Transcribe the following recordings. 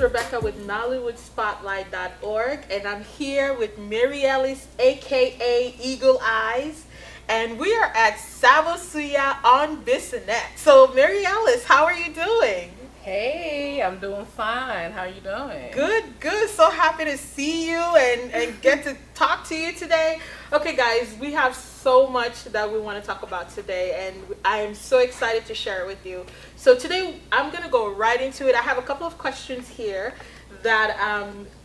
Rebeccah with NollywoodSpotlight.org, and I'm here with Mary Ellis, aka Eagle Eyes, and we are at Savosuya on Bissonnette. So, Mary Ellis, how are you doing? Hey, I'm doing fine. How you doing? Good, good. So happy to see you and get to talk to you today. Okay, guys, we have so much that we want to talk about today, and I am so excited to share it with you. So today, I'm going to go right into it. I have a couple of questions here that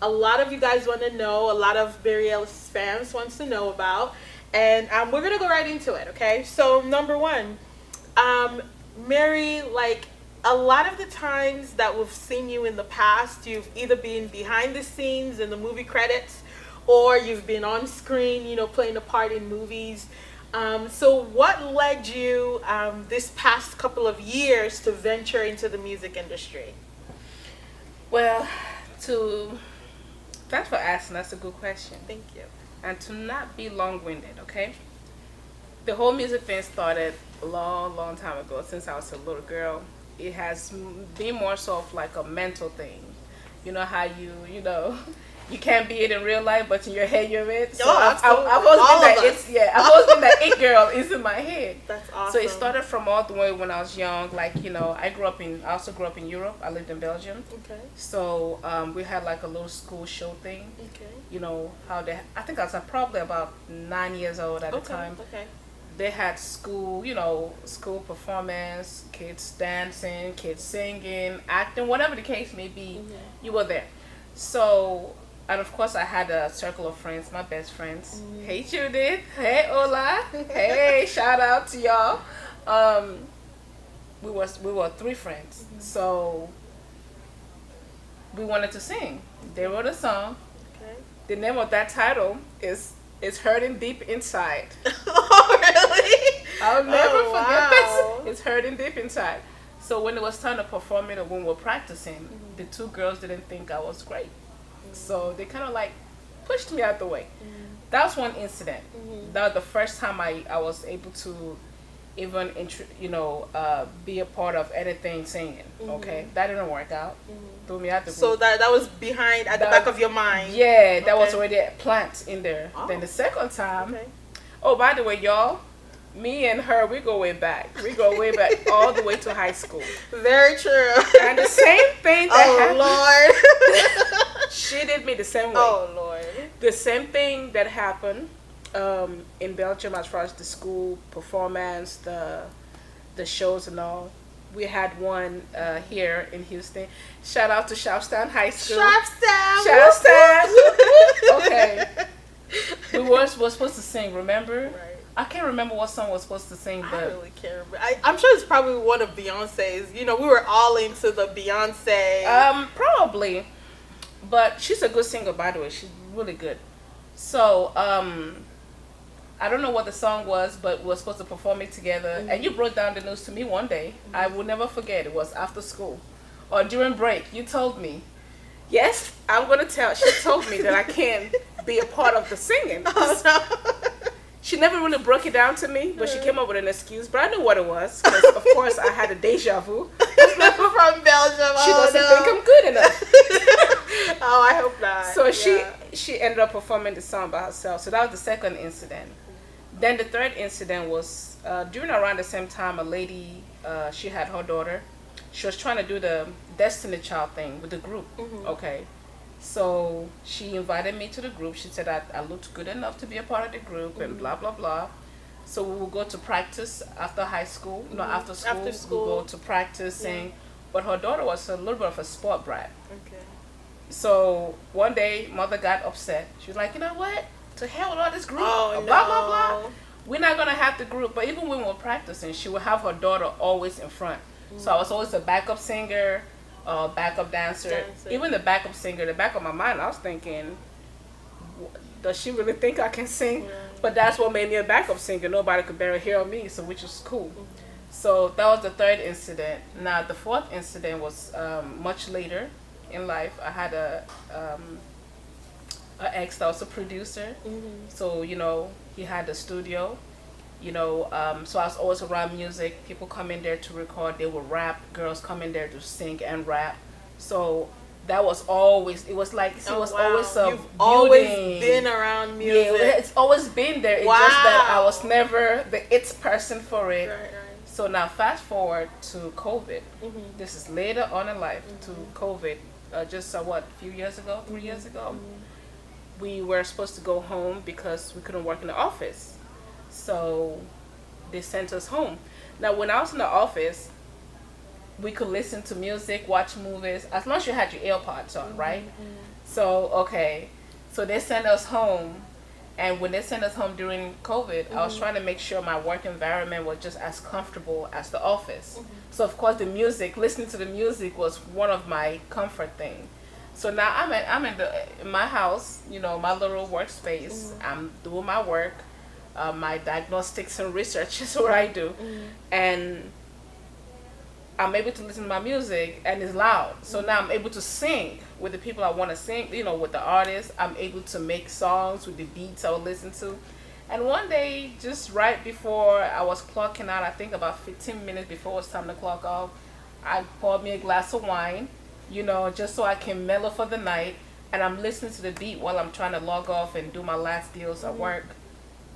a lot of you guys want to know, a lot of Mary Ellis fans wants to know about, and we're going to go right into it, okay? So number one, Mary, a lot of the times that we've seen you in the past, you've either been behind the scenes in the movie credits or you've been on screen, playing a part in movies. So what led you this past couple of years to venture into the music industry? Well, thanks for asking. That's a good question. Thank you. And to not be long-winded, okay? The whole music thing started a long, long time ago, since I was a little girl. It has been more so of like a mental thing. You know how you can't be it in real life, but in your head you're it. So I've always been that it girl is in my head. That's awesome. So it started from all the way when I was young. I also grew up in Europe. I lived in Belgium. Okay. So we had like a little school show thing. Okay. I think I was probably about 9 years old at the time. Okay. They had school performance, kids dancing, kids singing, acting, whatever the case may be, you were there. So, and of course I had a circle of friends, my best friends. Hey Judith, hey Ola, hey, shout out to y'all. We were three friends. So we wanted to sing. They wrote a song. Okay. The name of that title is It's Hurting Deep Inside. Oh, really? I'll never forget wow. this. It's hurting deep inside. So when it was time to perform it or when we were practicing, the two girls didn't think I was great. So they kind of pushed me out the way. That was one incident. That was the first time I was able to even be a part of anything singing. Okay, that didn't work out. Threw me out the So that was behind at the back of your mind. Yeah, that was already a plant in there. Oh. Then the second time. Okay. Oh, by the way, y'all, me and her, we go way back. We go way back all the way to high school. Very true. And the same thing that happened. Lord. She did me the same way. Oh, Lord. The same thing that happened in Belgium as far as the school performance, the shows and all. We had one here in Houston. Shout out to Shopstown High School. Shopstown. Okay. We were supposed to sing, remember? Right. I can't remember what song we were supposed to sing, but I really can't remember. I'm sure it's probably one of Beyonce's. We were all into the Beyonce. Probably. But she's a good singer, by the way. She's really good. So, I don't know what the song was, but we were supposed to perform it together. And you broke down the news to me one day. I will never forget. It was after school or during break. You told me, yes, I'm going to tell. She told me that I can't be a part of the singing. Oh, no. She never really broke it down to me, but she came up with an excuse. But I knew what it was, because of course I had a deja vu. From Belgium. She doesn't think I'm good enough. Oh, I hope not. So she ended up performing the song by herself. So that was the second incident. Then the third incident was during around the same time. A lady, she had her daughter. She was trying to do the Destiny Child thing with the group. Okay. So she invited me to the group. She said I looked good enough to be a part of the group and blah, blah, blah. So we would go to practice after high school. After school, we go to practice, sing. But her daughter was a little bit of a sport brat. Okay. So one day, mother got upset. She was like, you know what? To hell with all this group. Oh, blah, blah, blah. We're not going to have the group. But even when we were practicing, she would have her daughter always in front. So I was always a backup singer. Backup dancer. Even the backup singer, the back of my mind, I was thinking, does she really think I can sing? Yeah. But that's what made me a backup singer. Nobody could barely hear me, so which was cool. So that was the third incident. Now the fourth incident was much later in life. I had a ex that was a producer. So he had a studio. So I was always around music. People come in there to record. They would rap. Girls come in there to sing and rap. So that was always, it was like, it was always a You've always building. been around music. Yeah, it's always been there. It's just that I was never the it person for it. Right. So now fast forward to COVID. This is later on in life to COVID. Just a few years ago, 3 years ago, we were supposed to go home because we couldn't work in the office. So they sent us home. Now when I was in the office, we could listen to music, watch movies, as long as you had your AirPods on, right? So, okay. So they sent us home. And when they sent us home during COVID, I was trying to make sure my work environment was just as comfortable as the office. So, of course, the music, listening to the music was one of my comfort things. So now I'm in my house, you know, my little workspace. I'm doing my work. My diagnostics and research is what I do. And I'm able to listen to my music, and it's loud. So now I'm able to sing with the people I want to sing, you know, with the artists. I'm able to make songs with the beats I would listen to. And one day, just right before I was clocking out, I think about 15 minutes before it was time to clock off, I poured me a glass of wine, you know, just so I can mellow for the night. And I'm listening to the beat while I'm trying to log off and do my last deals at work.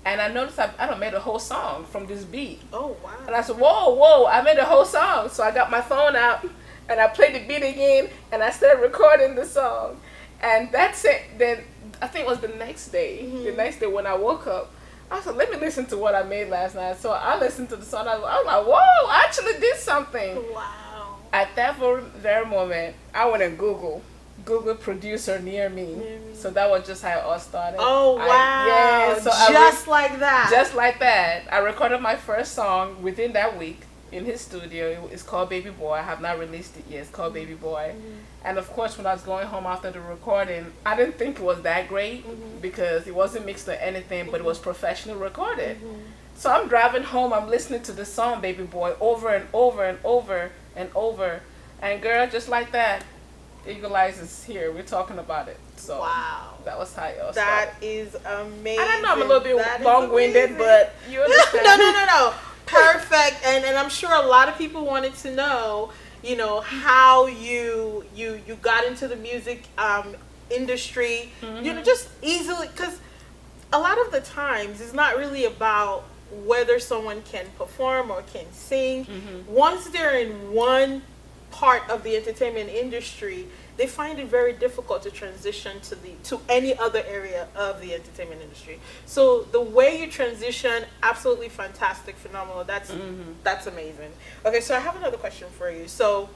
And I noticed I done made a whole song from this beat. Oh, wow. And I said, whoa, I made a whole song. So I got my phone out and I played the beat again and I started recording the song. And that's it. Then I think it was the next day. The next day when I woke up, I said, let me listen to what I made last night. So I listened to the song. I was like, whoa, I actually did something. Wow. At that very moment, I went and Google producer near me. So that was just how it all started. Oh, wow. So like that. Just like that. I recorded my first song within that week in his studio. It's called Baby Boy. I have not released it yet. It's called Baby Boy. And of course, when I was going home after the recording, I didn't think it was that great because it wasn't mixed or anything, but it was professionally recorded. So I'm driving home. I'm listening to the song Baby Boy over and over and over and over. And girl, just like that, EAGLEEYEZ is here. We're talking about it. So wow. That was how it all started. That is amazing. I don't know, I'm a little bit long-winded, but you understand. No. Perfect. And I'm sure a lot of people wanted to know, you know, how you got into the music industry, you know, just easily, because a lot of the times it's not really about whether someone can perform or can sing. Once they're in one part of the entertainment industry, they find it very difficult to transition to any other area of the entertainment industry. So the way you transition, absolutely fantastic, phenomenal. That's amazing. Okay, so I have another question for you. So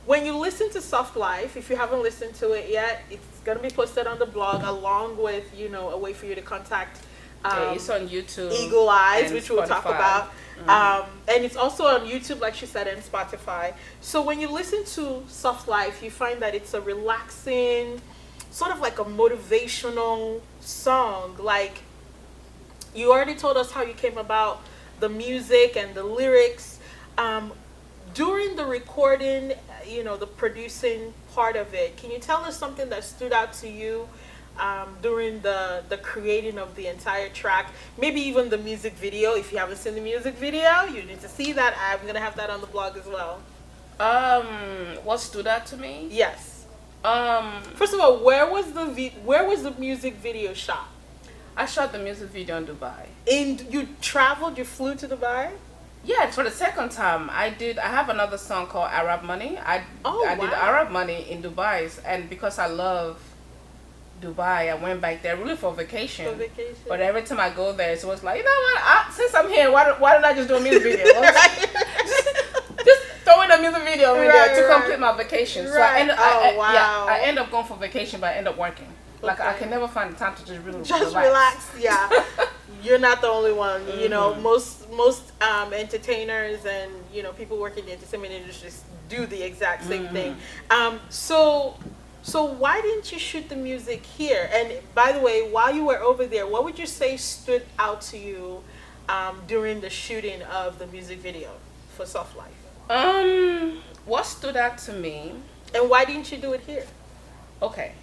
when you listen to Soft Life, if you haven't listened to it yet, it's gonna be posted on the blog along with, you know, a way for you to contact it's on YouTube, EAGLEEYEZ, which we'll talk Spotify. about. And it's also on YouTube, like she said, and Spotify. So when you listen to Soft Life, you find that it's a relaxing, sort of like a motivational song. Like, you already told us how you came about the music and the lyrics. During the recording, you know, the producing part of it, can you tell us something that stood out to you during the creating of the entire track? Maybe even the music video. If you haven't seen the music video, you need to see that. I'm gonna have that on the blog as well. What stood out to me? Yes. First of all, where was the music video shot? I shot the music video in Dubai. You traveled? You flew to Dubai? Yeah, for the second time. I have another song called Arab Money. I did Arab Money in Dubai, and because I love Dubai, I went back there really for vacation. But every time I go there, it's always like, you know what? Since I'm here, why don't I just do a music video? just throw in a music video there to complete my vacation. So I end up going for vacation, but I end up working. Like, I can never find the time to just really relax. Yeah. You're not the only one. You know, most entertainers and, you know, people working in the entertainment industry do the exact same thing. So why didn't you shoot the music here? And by the way, while you were over there, what would you say stood out to you during the shooting of the music video for Soft Life? What stood out to me? And why didn't you do it here? Okay.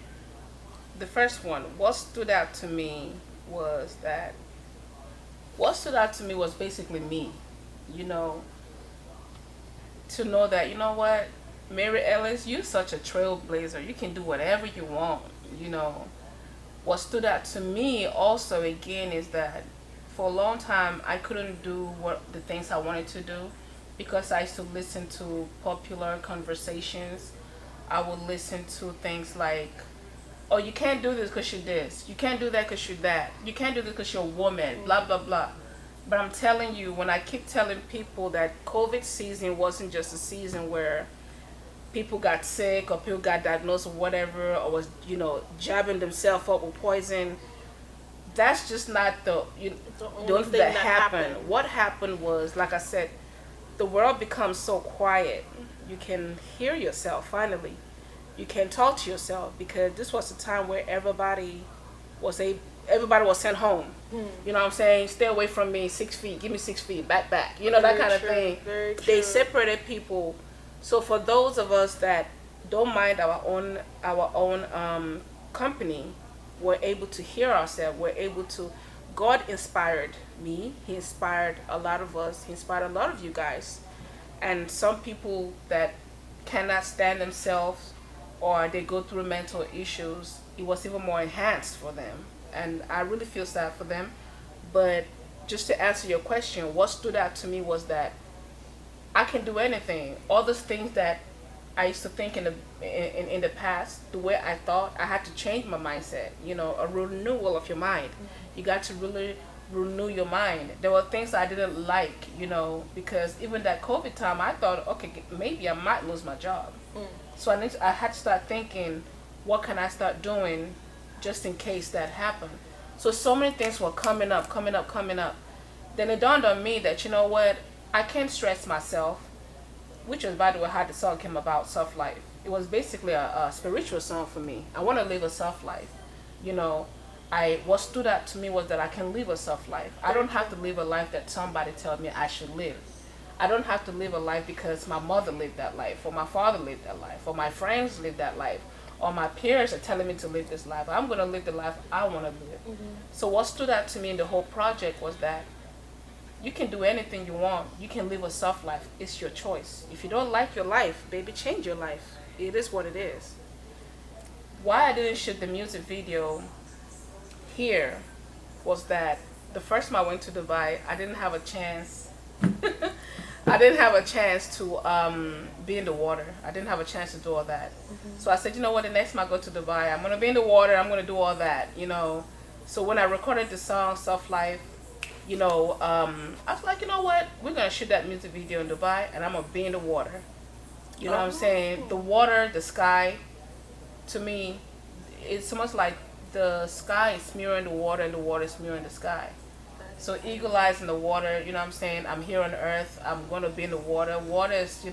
The first one, what stood out to me was basically me, you know, to know that, you know what, Mary Ellis, you're such a trailblazer. You can do whatever you want. You know, what stood out to me also again is that for a long time I couldn't do what the things I wanted to do because I used to listen to popular conversations. I would listen to things like, oh, you can't do this because you're this. You can't do that because you're that. You can't do this because you're a woman, blah, blah, blah. But I'm telling you, when I keep telling people that COVID season wasn't just a season where people got sick or people got diagnosed with whatever or was, jabbing themselves up with poison, that's just not The the only only thing that that happened. happened. What happened was, like I said, the world becomes so quiet. You can hear yourself finally. You can talk to yourself because this was a time where everybody was sent home. You know what I'm saying? Stay away from me, 6 feet. Give me 6 feet. Back. That Very kind of true, thing. very true. They separated people. So for those of us that don't mind our own company, we're able to hear ourselves. We're able to. God inspired me. He inspired a lot of us. He inspired a lot of you guys. And some people that cannot stand themselves or they go through mental issues, it was even more enhanced for them. And I really feel sad for them. But just to answer your question, what stood out to me was that I can do anything. All those things that I used to think in the past, the way I thought, I had to change my mindset. A renewal of your mind. You got to really renew your mind. There were things I didn't like, because even that COVID time, I thought, okay, maybe I might lose my job. So I had to start thinking, what can I start doing just in case that happened? So many things were coming up. Then it dawned on me that, you know what, I can't stress myself, which was, by the way, how the song came about, Soft Life. It was basically a spiritual song for me. I want to live a soft life. What stood out to me was that I can live a soft life. I don't have to live a life that somebody tells me I should live. I don't have to live a life because my mother lived that life, or my father lived that life, or my friends lived that life, or my peers are telling me to live this life. I'm going to live the life I want to live. So what stood out to me in the whole project was that you can do anything you want. You can live a soft life. It's your choice. If you don't like your life, baby, change your life. It is what it is. Why I didn't shoot the music video here was that the first time I went to Dubai, I didn't have a chance. I didn't have a chance to be in the water. I didn't have a chance to do all that. So I said, you know what, the next time I go to Dubai, I'm going to be in the water. I'm going to do all that, So when I recorded the song, Soft Life, I was like, you know what, we're going to shoot that music video in Dubai, and I'm going to be in the water. You know what I'm saying? The water, the sky, to me, it's almost like the sky is mirroring the water and the water is mirroring the sky. So eagle eyes in the water, you know what I'm saying? I'm here on earth. I'm going to be in the water. Water is,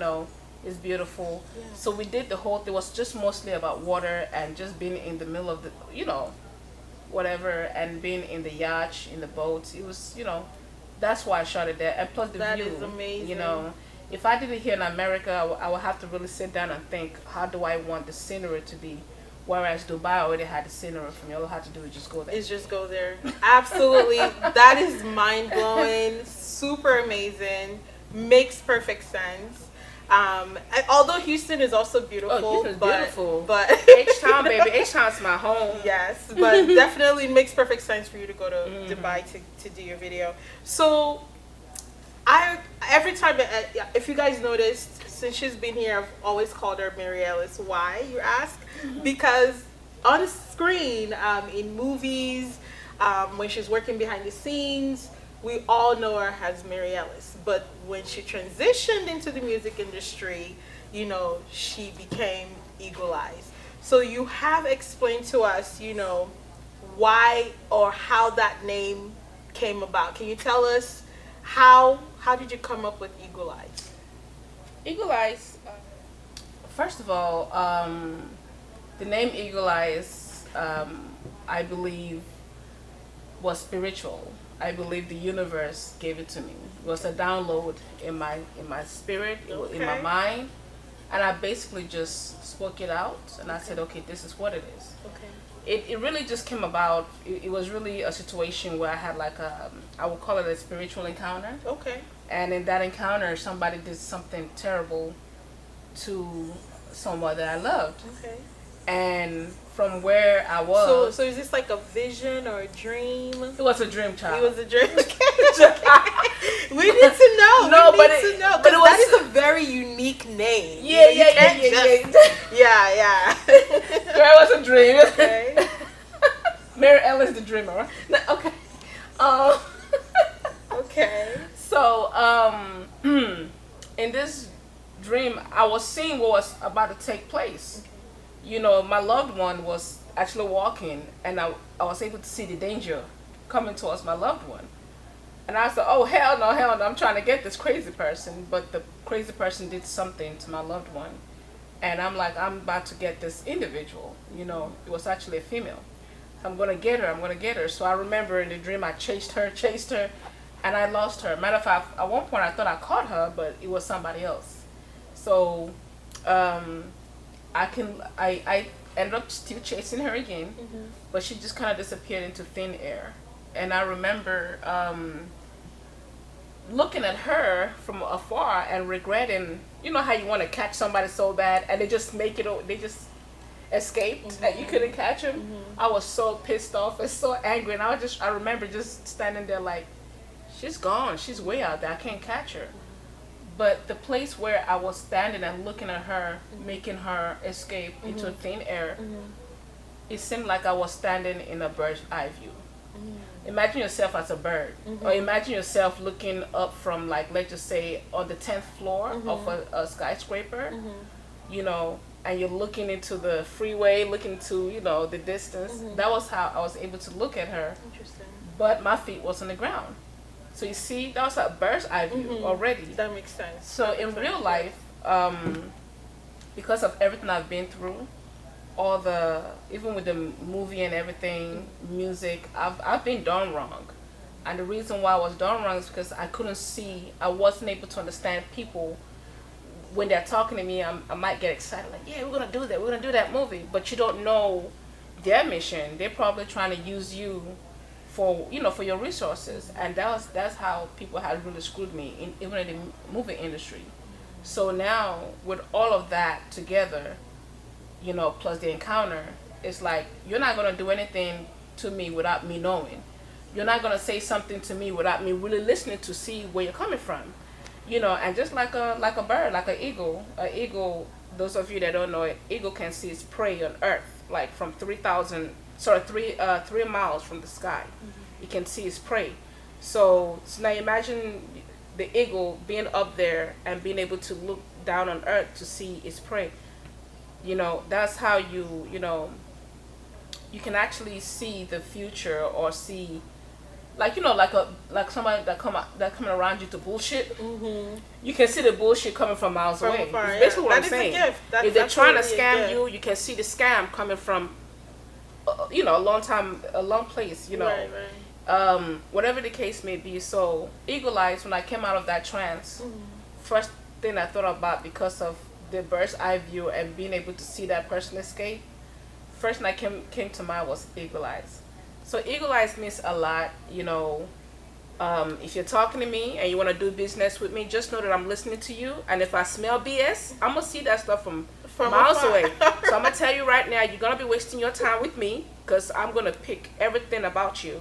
is beautiful. Yeah. So we did the whole thing. It was just mostly about water and just being in the middle of the, whatever, and being in the yacht, in the boat. It was, that's why I shot it there. And plus the view. That is amazing. If I did it here in America, I would have to really sit down and think, how do I want the scenery to be? Whereas Dubai already had the scenery for me. All I had to do is just go there. Just go there. Absolutely. That is mind-blowing. Super amazing. Makes perfect sense. Although Houston is also beautiful. Oh, Houston's beautiful. But H-Town, baby. H-Town's my home. Yes. But definitely makes perfect sense for you to go to Dubai to do your video. So every time, if you guys noticed, since she's been here, I've always called her Mary Ellis. Why, you ask? Because on screen, in movies, when she's working behind the scenes, we all know her as Mary Ellis. But when she transitioned into the music industry, she became Eagle-Eyez. So you have explained to us, why or how that name came about. Can you tell us how did you come up with Eagle-Eyez? Eagle-Eyez, first of all, the name Eagle-Eyez, I believe, was spiritual. I believe the universe gave it to me. It was a download in my spirit, in my mind, and I basically just spoke it out, and I said, okay, this is what it is. Okay. It really just came about. It was really a situation where I had I would call it a spiritual encounter. Okay. And in that encounter, somebody did something terrible to someone that I loved. Okay. And from where I was, So is this like a vision or a dream? it was a dream, child. It was a dream. We need to know. No, we but need to know. but it was, that is a very unique name. Yeah, You can't just- yeah. Girl, it was a dream. Okay. Mary Ellis the dreamer. Right? No, okay. Okay. So, in this dream, I was seeing what was about to take place. Okay. You know, my loved one was actually walking, and I was able to see the danger coming towards my loved one. And I said, oh, hell no, I'm trying to get this crazy person. But the crazy person did something to my loved one. And I'm like, I'm about to get this individual. You know, it was actually a female. I'm going to get her. So I remember in the dream, I chased her, and I lost her. Matter of fact, at one point, I thought I caught her, but it was somebody else. So, I ended up still chasing her again, but she just kind of disappeared into thin air. And I remember looking at her from afar and regretting, you know how you want to catch somebody so bad and they just escaped and you couldn't catch them. I was so pissed off and so angry, and I remember just standing there like, she's gone, she's way out there, I can't catch her. But the place where I was standing and looking at her, making her escape into thin air, it seemed like I was standing in a bird's eye view. Imagine yourself as a bird, or imagine yourself looking up from, like, let's just say, on the 10th floor of a skyscraper, you know, and you're looking into the freeway, looking to, you know, the distance. That was how I was able to look at her. Interesting. But my feet was on the ground. So you see, that was a bird's eye view already. That makes sense. So in real life, because of everything I've been through, even with the movie and everything, music, I've been done wrong. And the reason why I was done wrong is because I wasn't able to understand people. When they're talking to me, I might get excited, like, yeah, we're going to do that movie. But you don't know their mission. They're probably trying to use you for your resources. And that's how people have really screwed me, even in the movie industry. So now, with all of that together, plus the encounter, it's like, you're not going to do anything to me without me knowing. You're not going to say something to me without me really listening to see where you're coming from. And just like a bird, like an eagle, those of you that don't know it, eagle can see its prey on earth, like from 3 miles from the sky. You can see its prey. So now imagine the eagle being up there and being able to look down on earth to see its prey. That's how you can actually see the future, or see, like somebody that coming around you to bullshit. You can see the bullshit coming from miles away. Afar, It's basically what I'm that saying. is a gift. That's if they're trying to absolutely a scam gift. you can see the scam coming from a long place. Right. Whatever the case may be. So eagle eyes, when I came out of that trance, first thing I thought about, because of the bird's eye view and being able to see that person escape, first thing that came to mind was eagle eyes. So eagle eyes means a lot. If you're talking to me and you want to do business with me, just know that I'm listening to you. And if I smell BS, I'm gonna see that stuff from miles afar. away. So I'm gonna tell you right now, you're gonna be wasting your time with me, because I'm gonna pick everything about you.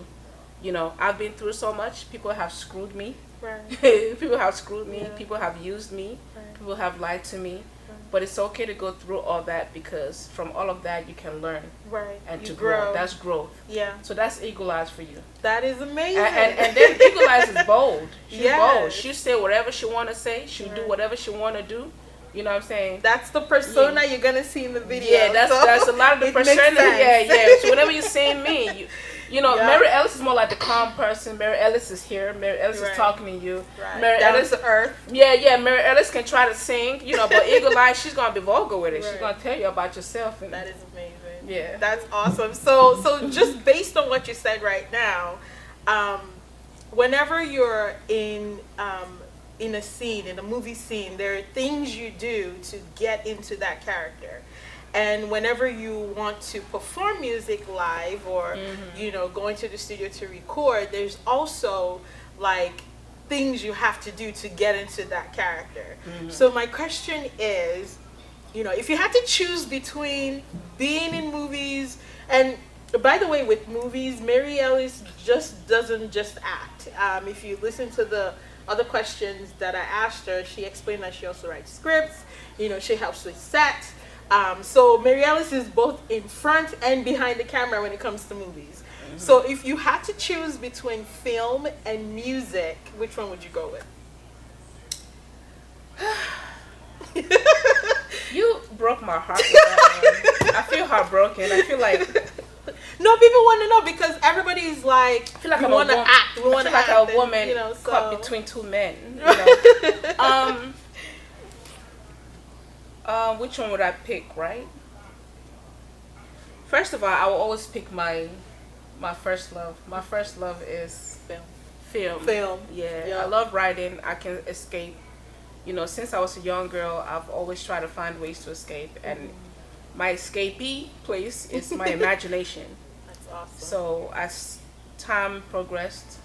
I've been through so much. People have screwed me. Right. People have screwed me. Yeah. People have used me. Right. People have lied to me. But it's okay to go through all that, because from all of that you can learn Right. and You to grow. grow. That's growth. Yeah. So that's eagle eyes for you. That is amazing. And then eagle eyes is bold. She's bold. Yes. She say whatever she want to say. She'll do Right. whatever she want to do. You know what I'm saying? That's the persona you're gonna see in the video. Yeah, that's a lot of the it makes persona. sense. Yeah. So whenever you're seeing me, Yeah. Mary Ellis is more like the calm person. Mary Ellis is here. Mary Ellis Right. is talking to you. Right. Mary Down Ellis, to earth. yeah. Mary Ellis can try to sing, but eagle eyes, she's gonna be vulgar with it. She's Right. gonna tell you about yourself. And That is amazing. Yeah. That's awesome. So just based on what you said right now, whenever you're in a scene, in a movie scene, there are things you do to get into that character. And whenever you want to perform music live, or go into the studio to record, there's also like things you have to do to get into that character. So my question is, you know, if you had to choose between being in movies and, by the way, with movies, Mary Ellis just doesn't just act. If you listen to the other questions that I asked her, she explained that she also writes scripts. You know, she helps with set. So Mary Ellis is both in front and behind the camera when it comes to movies. Mm-hmm. So if you had to choose between film and music, which one would you go with? You broke my heart with that one. I feel heartbroken. I feel like... No, people want to know because everybody's like, I feel like we I'm want to act. We want to like act. A woman and, you know, caught between two men. You know? Which one would I pick, right? First of all, I will always pick my first love. My first love is film. Yeah. Yep. I love writing. I can escape. You know, since I was a young girl, I've always tried to find ways to escape, and my escapee place is my imagination. That's awesome. So as time progressed,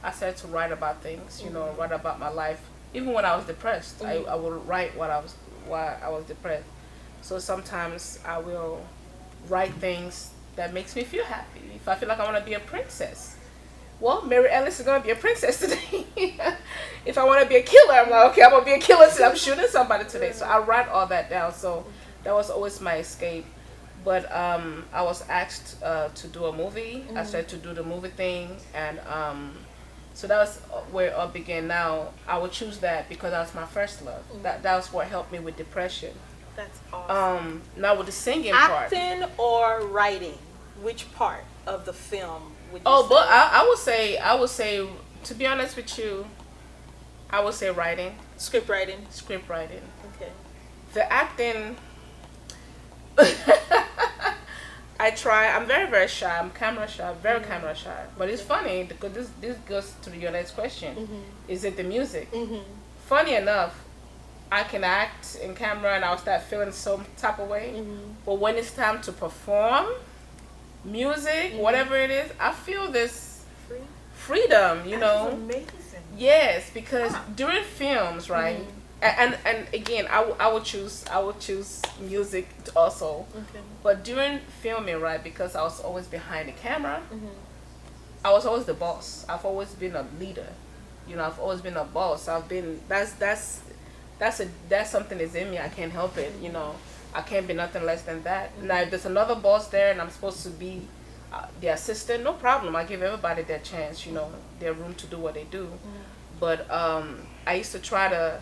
I started to write about things. You know, write about my life. Even when I was depressed, I would write why I was depressed. So sometimes I will write things that makes me feel happy. If I feel like I want to be a princess, well, Mary Ellis is going to be a princess today. If I want to be a killer, I'm like, okay, I'm going to be a killer today. I'm shooting somebody today. So I write all that down. So that was always my escape. But I was asked to do a movie. I started to do the movie thing. And so that was where it all began. Now, I would choose that because that was my first love. That was what helped me with depression. That's awesome. Now with the singing part. Acting or writing? Which part of the film would you Oh, say? but I would say, to be honest with you, I would say writing. Script writing. Script writing. Okay. The acting, I try. I'm very, very shy. I'm camera shy, very camera shy. But it's funny because this goes to your next question. Is it the music? Funny enough, I can act in camera and I'll start feeling some type of way. But when it's time to perform, music, whatever it is, I feel this freedom, you know. That's amazing. Yes, because during films, right? And again, I would choose music also. Okay. But during filming, right, because I was always behind the camera, I was always the boss. I've always been a leader. You know, I've always been a boss. That's something that's in me. I can't help it. You know, I can't be nothing less than that. Now, if there's another boss there and I'm supposed to be the assistant, no problem. I give everybody their chance. You know, their room to do what they do. But I used to try to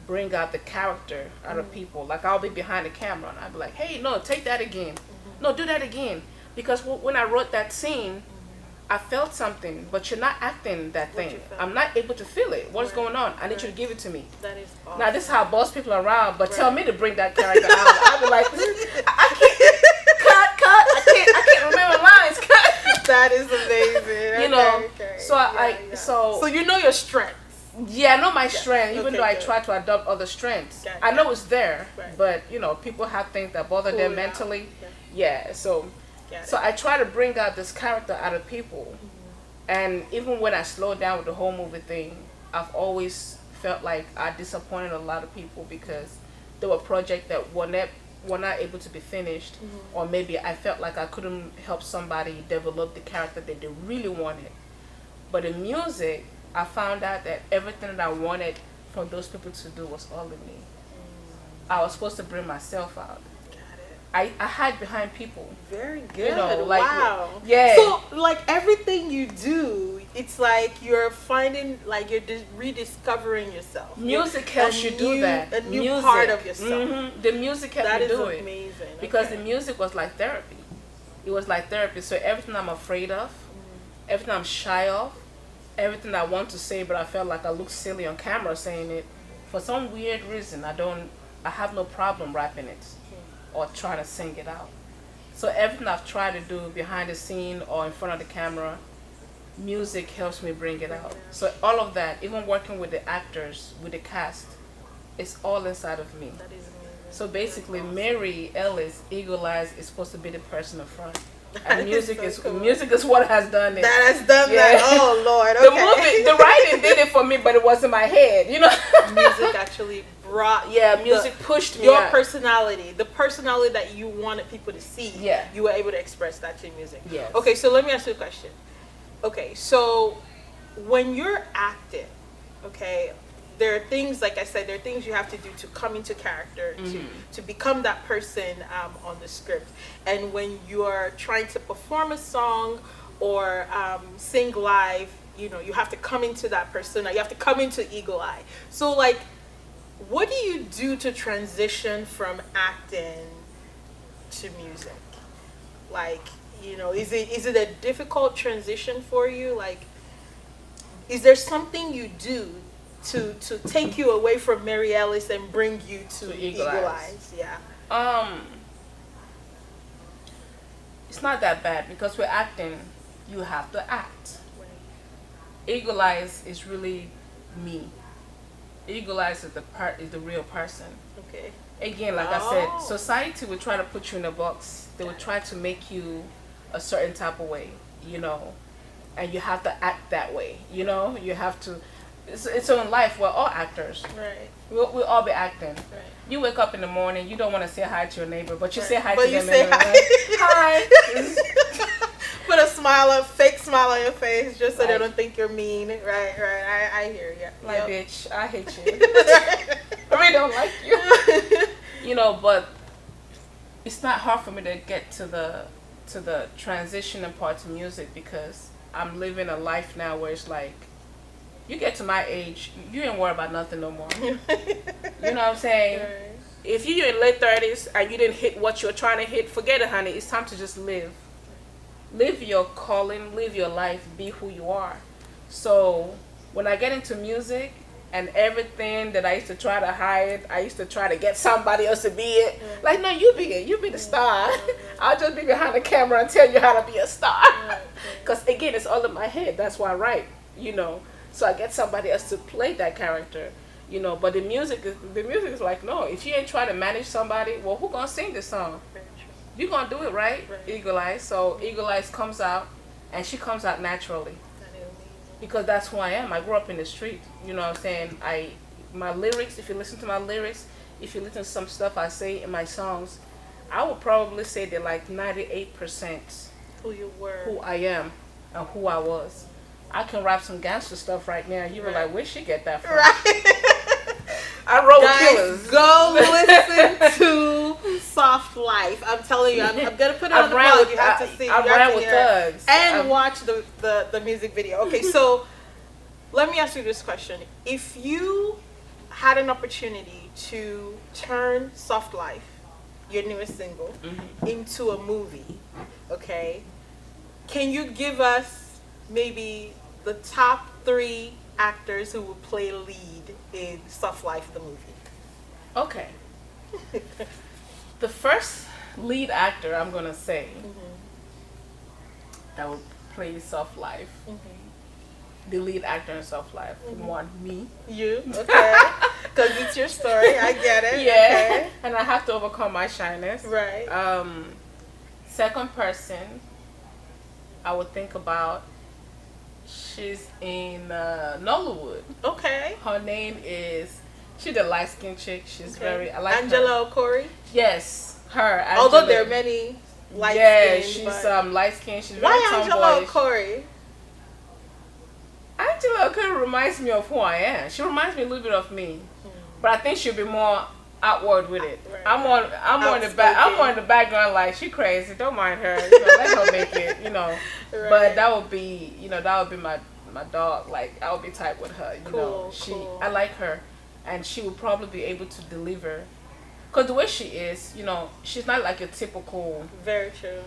bring out the character out of people. Like I'll be behind the camera and I'll be like, hey, no, take that again. No, do that again. Because when I wrote that scene, I felt something, but you're not acting that thing. I'm not able to feel it. What's going on? I need you to give it to me. That is awesome. Now, this is how I boss people around, but tell me to bring that character out. I'll be like, I can't, cut. I can't remember lines, cut. That is amazing. You know, okay. So So you know your strengths. Yeah, I know my strength, even Okay, though I good. try to adopt other strengths. Got it. I know it's there, Right. but, you know, people have things that bother Pull them it out. mentally. Yeah. Yeah, so Got so it. I try to bring out this character out of people. And even when I slowed down with the whole movie thing, I've always felt like I disappointed a lot of people because there were projects that were not able to be finished, or maybe I felt like I couldn't help somebody develop the character that they really wanted. But in music, I found out that everything that I wanted for those people to do was all in me. I was supposed to bring myself out. I hide behind people. Very good. You know, like, wow. yeah. So, like, everything you do, it's like you're finding, like, you're rediscovering yourself. Music helps you do that. A new music. part of yourself. The music helped That me is do it. amazing. Because Okay. the music was like therapy. It was like therapy. So everything I'm afraid of, everything I'm shy of, everything I want to say, but I felt like I look silly on camera saying it, for some weird reason, I have no problem rapping it or trying to sing it out. So everything I've tried to do behind the scene or in front of the camera, music helps me bring it out. So all of that, even working with the actors, with the cast, it's all inside of me. That is amazing. So basically, Mary Ellis, EAGLEEYEZ, is supposed to be the person in front. That And is so cool. music is what has done it. That has done that. Oh, Lord. The Okay. movie, the writing did it for me, but it wasn't my head, you know. Music actually brought music pushed me your out. personality, the personality that you wanted people to see. Yeah. You were able to express that in music. Yes. Okay, so let me ask you a question. Okay, so when you're acting, okay, there are things, like I said, there are things you have to do to come into character, to become that person on the script. And when you're trying to perform a song or sing live, you know, you have to come into that persona. You have to come into Eagle Eye. So, like, what do you do to transition from acting to music? Like, you know, is it a difficult transition for you? Like, is there something you do to take you away from Mary Ellis and bring you to Eagle Eyes? Yeah. It's not that bad because we're acting. You have to act. Eagle Eyes is really me. Eagle Eyes is the real person. Okay. Again, like I said, society would try to put you in a box. They would try to make you a certain type of way, you know, and you have to act that way, you know. You have to. So in life, we're all actors. Right. We'll all be acting. Right. You wake up in the morning, you don't want to say hi to your neighbor, but you say hi but to you them say anyway. hi. Hi. Put a fake smile on your face just so they Like- don't think you're mean. Right. I hear you. Like, bitch, I hate you. I really don't like you. You know, but it's not hard for me to get to the transition and part to music because I'm living a life now where it's like, you get to my age, you ain't worry about nothing no more. You know what I'm saying? Right. If you're in late 30s and you didn't hit what you're trying to hit, forget it, honey. It's time to just live. Live your calling, live your life, be who you are. So when I get into music and everything that I used to try to hide, I used to try to get somebody else to be it. Like, no, you be it. You be the star. I'll just be behind the camera and tell you how to be a star. Because, again, it's all in my head. That's why I write, you know. So I get somebody else to play that character, you know. But the music is like, no, if you ain't trying to manage somebody, well, who gonna sing this song? You gonna do it right. Eagle Eyes. So Eagle Eyes comes out, and she comes out naturally. Because that's who I am. I grew up in the street. You know what I'm saying? My lyrics, if you listen to my lyrics, if you listen to some stuff I say in my songs, I would probably say they're like 98% Who you were. who I am and who I was. I can rap some gangster stuff right now. You were like, where'd she get that from? Right. I wrote Guys, killers. go listen to Soft Life. I'm telling you, I'm gonna put it on the blog. You have to see. I ran with thugs. And watch the music video. Okay, so let me ask you this question: if you had an opportunity to turn Soft Life, your newest single, into a movie, okay, can you give us maybe the top 3 actors who would play lead in Soft Life, the movie? Okay. The first lead actor I'm gonna say that would play Soft Life. The lead actor in Soft Life. One, me. You, okay? Because it's your story. I get it. Yeah. Okay. And I have to overcome my shyness. Right. Second person, I would think about. She's in Nollywood. Okay. Her name is. She's a light skinned chick. She's very. I like Angela her. O'Corey. Yes, her. Angela. Although there are many light yeah, skinned. she's light skinned. She's very Why tomboyish. Angela O'Corey? Angela O'Corey reminds me of who I am. She reminds me a little bit of me, but I think she'll be more outward with it. Right. I'm on the back. I'm on the background like she crazy. Don't mind her. You know, let her make it. You know, Right. but that would be my dog. Like I would be tight with her. You know, Cool. I like her, and she would probably be able to deliver. Cause the way she is, you know, she's not like a typical Very true.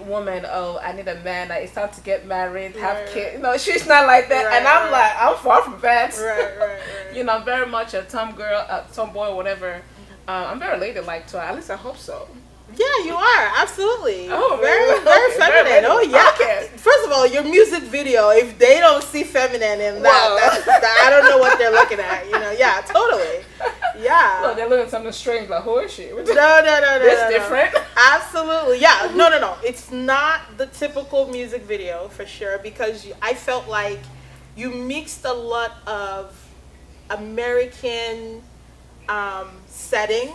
woman. Oh, I need a man. Like, it's time to get married, have Right. kids. No, she's not like that. Right, and I'm right. like, I'm far from that. Right. You know, I'm very much a tomboy, whatever. I'm very ladylike too. At least I hope so. Yeah, you are absolutely. Oh, very okay, feminine. very Oh yeah. okay. First of all, your music video. If they don't see feminine in that, I don't know what they're looking at. You know. Yeah, totally. Yeah. Look, they're looking at something strange. Like, who is she? No. It's different. Absolutely. Yeah. No. It's not the typical music video for sure because I felt like you mixed a lot of American setting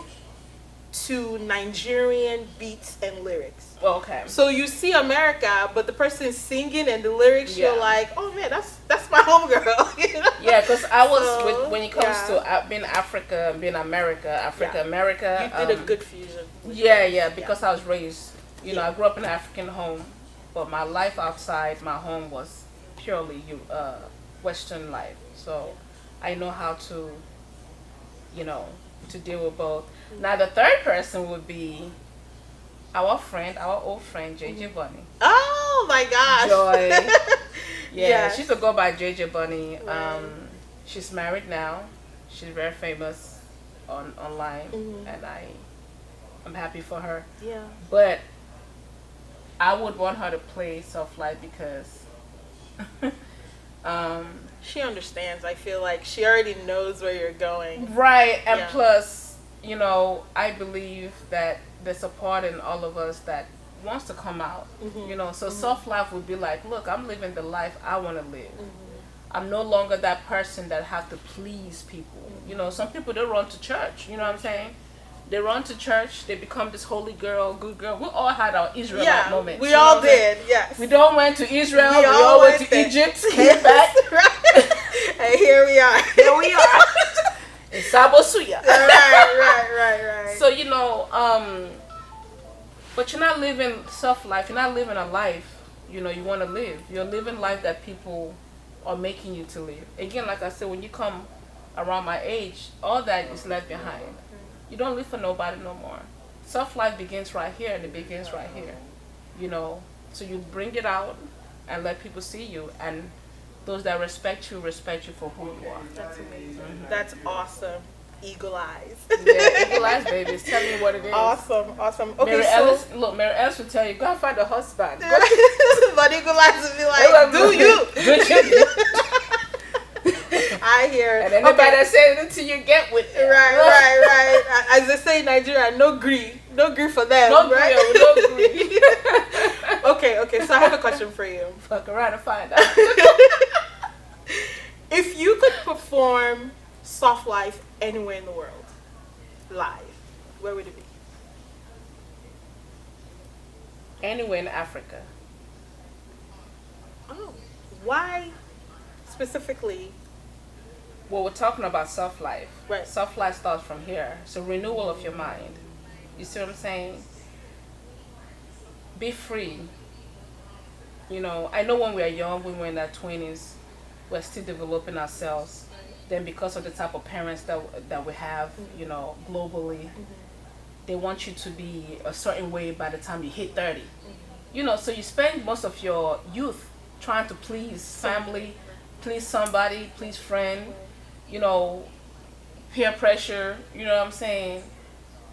to Nigerian beats and lyrics. Okay. So you see America, but the person singing and the lyrics, Yeah. you're like, oh man, that's my homegirl. You know? Yeah, because I was So, when it comes yeah. to being Africa and being America, Yeah. America. You did a good fusion. Yeah, because I was raised, I grew up in an African home, but my life outside my home was purely Western life. So I know how to, to deal with both. Now the third person would be our old friend, JJ Bunny. Oh my gosh. Joy. Yeah, Yes. she's a go by JJ Bunny. Right. She's married now. She's very famous online, and I'm happy for her. Yeah. But I would want her to play Soft Life because She understands. I feel like she already knows where you're going. right, and Yeah. plus, I believe that there's a part in all of us that wants to come out. So Soft Life would be like, look, I'm living the life I want to live. I'm no longer that person that have to please people. Some people, they run to church. You know what I'm saying? They run to church. They become this holy girl, good girl. We all had our Israelite moments. We you know all what I'm saying? did. Yes. We all went to Israel. We We all all went went to there. Egypt. Came back. Right. And here we are. Here we are. In Sabo Suya. Right. So, but you're not living soft life. You're not living a life, you want to live. You're living life that people are making you to live. Again, like I said, when you come around my age, all that is left behind. You don't live for nobody no more. Soft life begins right here, and it begins right here. So you bring it out and let people see you, and those that respect you for who you are. That's amazing. That's awesome. Eagle eyes. Yeah, Eagle Eyes, babies. Tell me what it is. Awesome. Okay, Mary so Ellis, look, Mary Ellis will tell you, go and find a husband. but Eagle eyes will be like, do you? Do you? I hear it. And anybody that says it until you get with it. Right. As they say in Nigeria, no gree for them. No right? grill, no gree. Okay. So I have a question for you. Fuck around and find out. If you could perform Soft Life anywhere in the world, live, where would it be? Anywhere in Africa. Oh, why specifically? Well, we're talking about soft life. Right. Soft life starts from here. It's a renewal of your mind. You see what I'm saying? Be free. I know when we are young, when we're in our 20s, we're still developing ourselves. Then because of the type of parents that we have, globally, they want you to be a certain way by the time you hit 30. So you spend most of your youth trying to please family, please somebody, please friend, peer pressure, you know what I'm saying?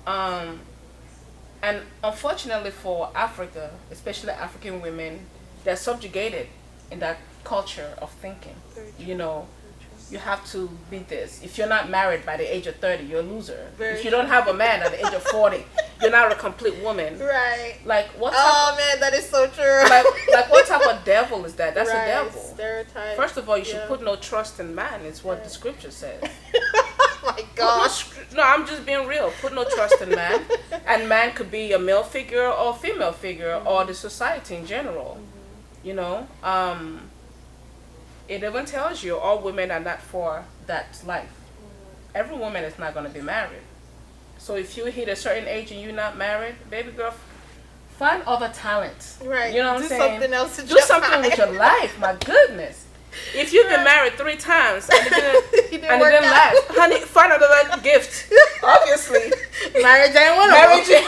And unfortunately for Africa, especially African women, they're subjugated in that culture of thinking. You have to be this. If you're not married by the age of 30, you're a loser. If you don't have a man at the age of 40, you're not a complete woman. Right. Like what? Man, that is so true. like what type of devil is that? That's a devil. Stereotype. First of all, you should put no trust in man. It's what the scripture says. Oh my gosh. No, I'm just being real. Put no trust in man. And man could be a male figure or a female figure or the society in general. It even tells you all women are not for that life. Every woman is not going to be married. So if you hit a certain age and you're not married, baby girl, find other talents. Right. You know what I'm saying? Do something else to Do something with your life. My goodness. If you've been married 3 times and it didn't last, honey, find another gift. Obviously, marriage ain't one of them.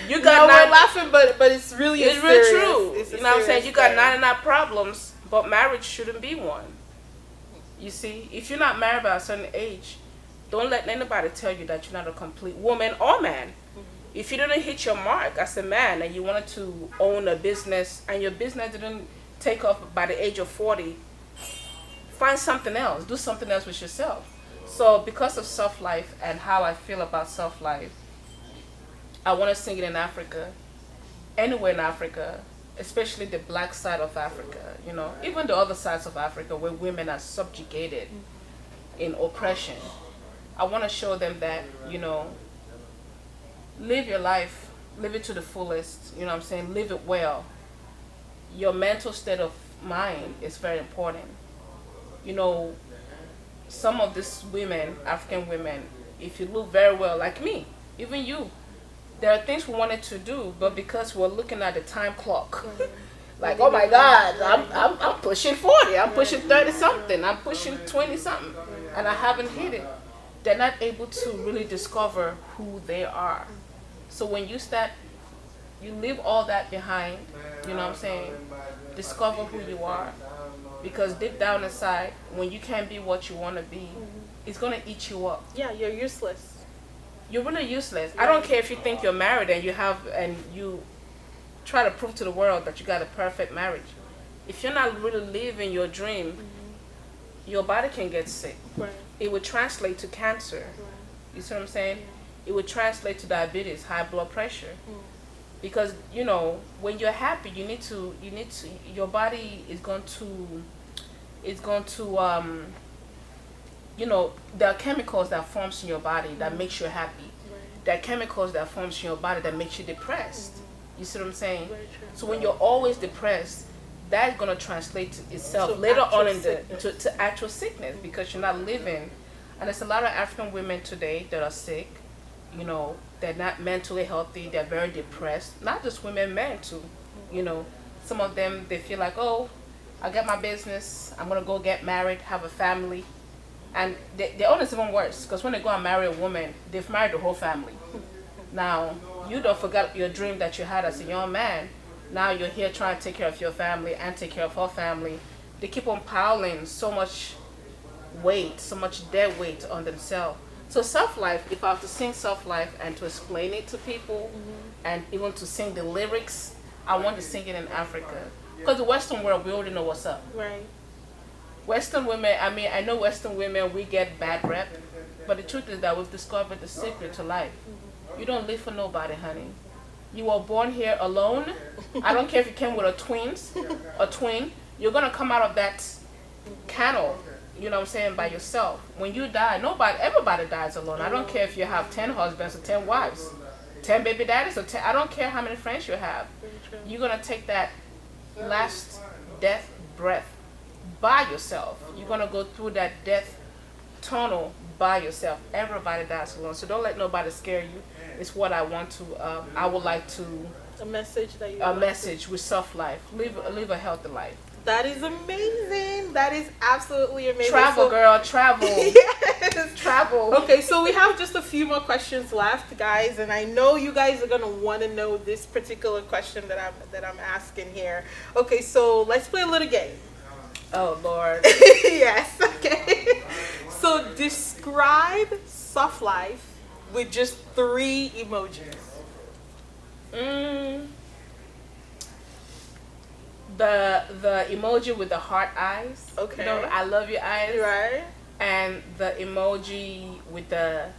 You got we're laughing, but it's really true. You know what I'm saying? You got 99 problems, but marriage shouldn't be one. You see, if you're not married by a certain age, don't let anybody tell you that you're not a complete woman or man. If you didn't hit your mark as a man and you wanted to own a business and your business didn't take off by the age of 40, find something else. Do something else with yourself. So because of soft life and how I feel about soft life, I want to sing it in Africa, anywhere in Africa, especially the black side of Africa, even the other sides of Africa where women are subjugated in oppression. I want to show them that, live your life, live it to the fullest. You know what I'm saying? Live it well. Your mental state of mind is very important. Some of these women, African women, if you look very well, like me, even you, there are things we wanted to do, but because we're looking at the time clock, like, oh my God, I'm pushing 40, I'm pushing 30 something, I'm pushing 20 something, and I haven't hit it. They're not able to really discover who they are. So when you leave all that behind, you know what I'm saying, discover who you are. Because deep down inside, when you can't be what you want to be, it's going to eat you up. Yeah, you're useless. You're really useless. I don't care if you think you're married and you try to prove to the world that you got a perfect marriage. If you're not really living your dream, your body can get sick. Right. It would translate to cancer. Right. You see what I'm saying? It would translate to diabetes, high blood pressure. Because when you're happy, your body is going to there are chemicals that forms in your body that makes you happy. Right. There are chemicals that forms in your body that makes you depressed. You see what I'm saying? So when you're always depressed, that's going to translate to itself later on to actual sickness, because you're not living. And there's a lot of African women today that are sick. They're not mentally healthy. They're very depressed. Not just women, men too. Some of them, they feel like, oh, I got my business. I'm going to go get married, have a family. And the own is even worse, because when they go and marry a woman, they've married the whole family. Now, you don't forget your dream that you had as a young man. Now you're here trying to take care of your family and take care of her family. They keep on piling so much weight, so much dead weight on themselves. So self-life, if I have to sing self-life and to explain it to people, and even to sing the lyrics, I want to sing it in Africa. Because the Western world, we already know what's up. Right. Western women, I know Western women, we get bad rep, but the truth is that we've discovered the secret to life. You don't live for nobody, honey. You were born here alone. I don't care if you came with a twin. You're going to come out of that kennel, you know what I'm saying, by yourself. When you die, everybody dies alone. I don't care if you have 10 husbands or 10 wives, 10 baby daddies, or 10, I don't care how many friends you have. You're going to take that last death breath by yourself. You're going to go through that death tunnel by yourself. Everybody dies alone. So don't let nobody scare you. It's what I want to, I would like to. A message that you. A message with self-life. Live a healthy life. That is amazing. That is absolutely amazing. Travel, girl, travel. Yes. Travel. Okay, so we have just a few more questions left, guys, and I know you guys are gonna want to know this particular question that I'm asking here. Okay, so let's play a little game. Oh Lord. Yes. Okay. So describe soft life with just 3 emojis. The emoji with the heart eyes. Okay. I love your eyes. Right. And the emoji with the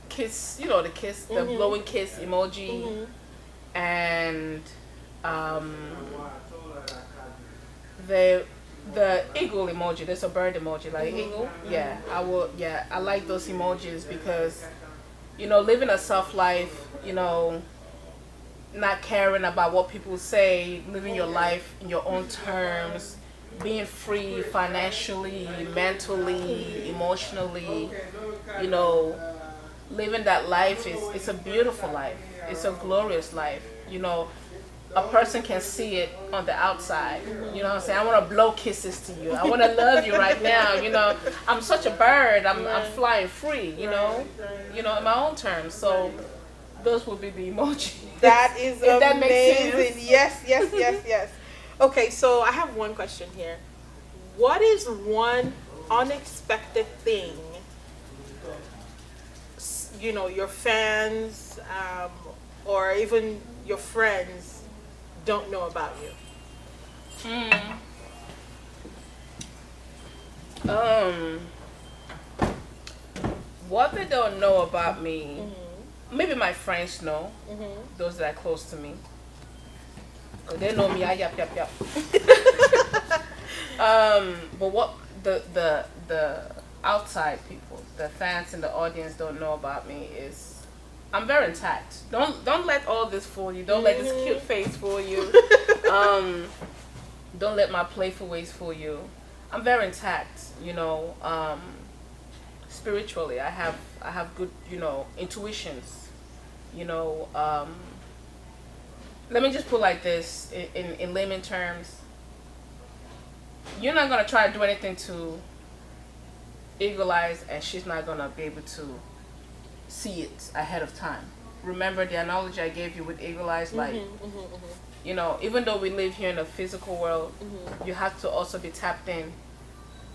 kiss, the kiss, the blowing kiss emoji. And the eagle emoji. There's a bird emoji, like eagle. Yeah, I like those emojis because, living a soft life, not caring about what people say, living your life in your own terms, being free financially, mentally, emotionally, living that life it's a beautiful life. It's a glorious life. A person can see it on the outside. You know what I'm saying? I want to blow kisses to you. I want to love you right now. I'm such a bird. I'm flying free, in my own terms. So those would be the emoji. That is amazing. That makes sense. Yes. Okay, so I have one question here. What is one unexpected thing, your fans or even your friends don't know about you? What they don't know about me, maybe my friends know, those that are close to me. They know me, I yap. But what the outside people, the fans and the audience don't know about me is I'm very intact. Don't let all this fool you. Don't let this cute face fool you. Don't let my playful ways fool you. I'm very intact, you know. Spiritually, I have good, you know, intuitions. You know, let me just put it like this in layman terms. You're not gonna try to do anything to Eagle Eyes, and she's not gonna be able to see it ahead of time. Remember the analogy I gave you with Eagle Eyes, like you know, even though we live here in a physical world, you have to also be tapped in.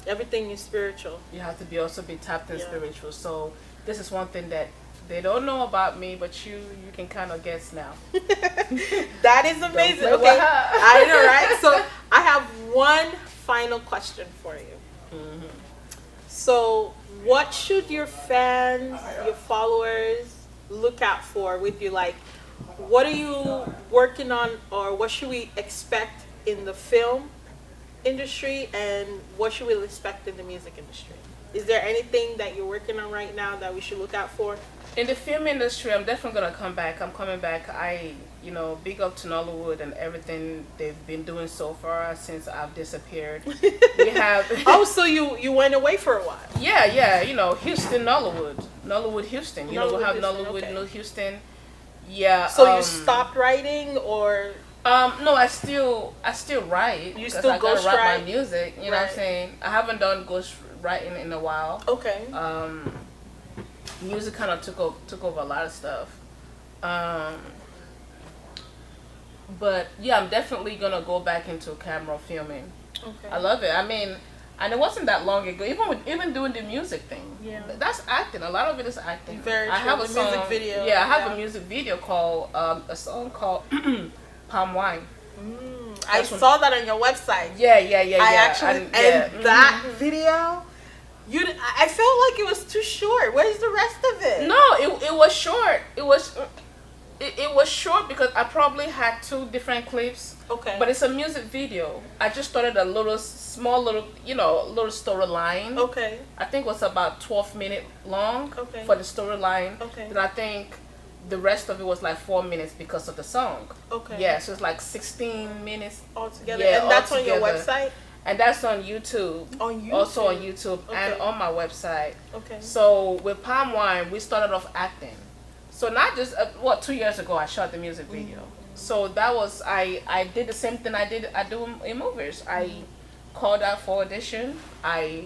Everything is spiritual. You have to be also be tapped in spiritual. So this is one thing that they don't know about me, but you can kind of guess now. That is amazing. Okay, I know, right? So I have one final question for you. So what should your fans, your followers look out for with you? Like, what are you working on, or what should we expect in the film industry, and what should we expect in the music industry? Is there anything that you're working on right now that we should look out for? In the film industry, I'm definitely gonna come back. I'm coming back. You know, big up to Nollywood and everything they've been doing so far since I've disappeared. We have. Oh, so you went away for a while? Yeah. You know, Houston, Nollywood, Houston. You know, we have Nollywood, okay. Houston. Yeah. So you stopped writing, or? No, I still write. You still I gotta ghost write write? my music. You know what I'm saying? I haven't done ghost writing in a while. Okay. Music kind of took over a lot of stuff. But yeah, I'm definitely gonna go back into camera filming. Okay. I love it. I mean, and it wasn't that long ago. Even doing the music thing. Yeah. That's acting. A lot of it is acting. Very I true. have a The song, music video. Yeah, I have a music video called a song called Palm Wine. I saw that on your website. Yeah. I actually that video. I felt like it was too short. Where's the rest of it? No, it was short. It was short because I probably had 2 different clips. Okay. But it's a music video. I just started a small little storyline. Okay. I think it was about 12 minutes long. Okay. For the storyline. Okay. Then I think the rest of it was like 4 minutes because of the song. Okay. Yeah, so it's like 16 minutes altogether. Yeah, and that's altogether. on your website? And that's on YouTube. On YouTube? Also on YouTube and Okay. on my website. Okay. So with Palm Wine, we started off acting. So not just 2 years ago I shot the music video. So that was I did the same thing I do in movies. I called out for audition. I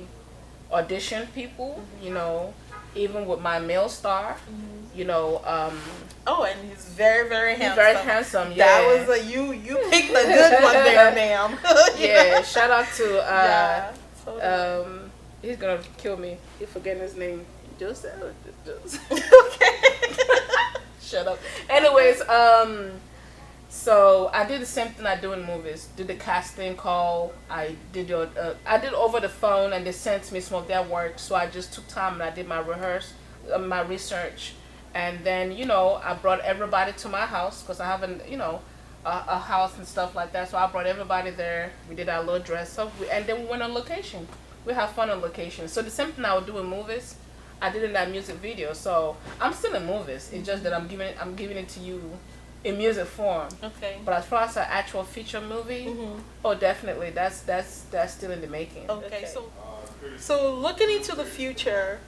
auditioned people. You know, even with my male star. You know. Oh, and he's very, very handsome. Very handsome. Yeah. That was you picked a good one there, ma'am. Yeah. Shout out to totally. He's gonna kill me. He's forgetting his name. Joseph. Okay. Shut up. Anyways, so I did the same thing I do in movies. Did the casting call. I did over the phone, and they sent me some of their work. So I just took time and I did my my research, and then I brought everybody to my house because I have a house and stuff like that. So I brought everybody there. We did our little dress up, and then we went on location. We have fun on location. So the same thing I would do in movies, I did in that music video. So I'm still in movies. It's just that I'm giving it to you in music form. Okay. But as far as an actual feature movie, oh definitely that's still in the making. Okay. So looking into the future,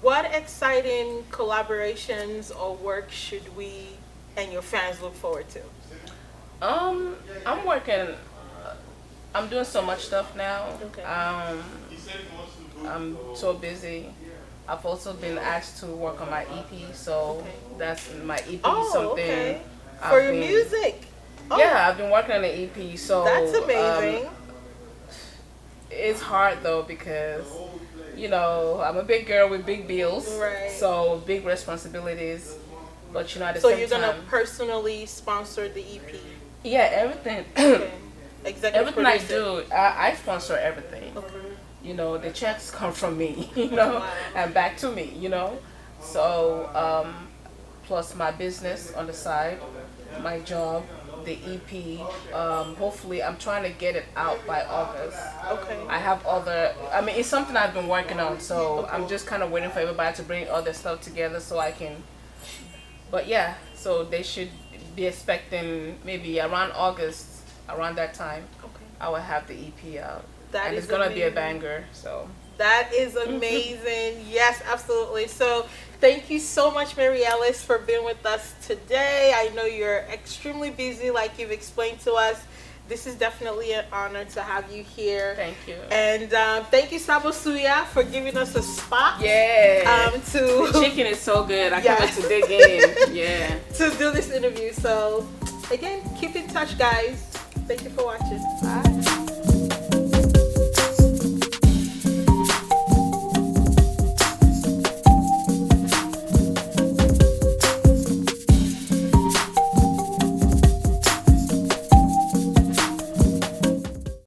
what exciting collaborations or work should we and your fans look forward to? I'm working. I'm doing so much stuff now. Okay. I'm so busy. I've also been asked to work on my EP, so that's my EP. Something. Okay. For your music. Oh. Yeah, I've been working on the EP, so that's amazing. It's hard though because I'm a big girl with big bills, right? So big responsibilities, but at the so same you're time, gonna personally sponsor the EP? Yeah, everything. Okay. Executive everything producer. I do, I sponsor everything. Okay. The checks come from me, Wow. and back to me, So plus my business on the side, my job, the EP. Hopefully, I'm trying to get it out by August. Okay. I have other. I mean, it's something I've been working on, so I'm just kind of waiting for everybody to bring other stuff together so I can. But yeah, so they should be expecting maybe around August, around that time. Okay. I will have the EP out, That and is it's gonna be a amazing. banger. So. That is amazing. Yes, absolutely. So thank you so much, Mary Ellis, for being with us today. I know you're extremely busy, like you've explained to us. This is definitely an honor to have you here. Thank you. And thank you, Sabo Suya, for giving us a spot. Yeah. To The chicken is so good. I Yeah. can't wait to dig in. Yeah. to do this interview. So again, keep in touch, guys. Thank you for watching. Bye.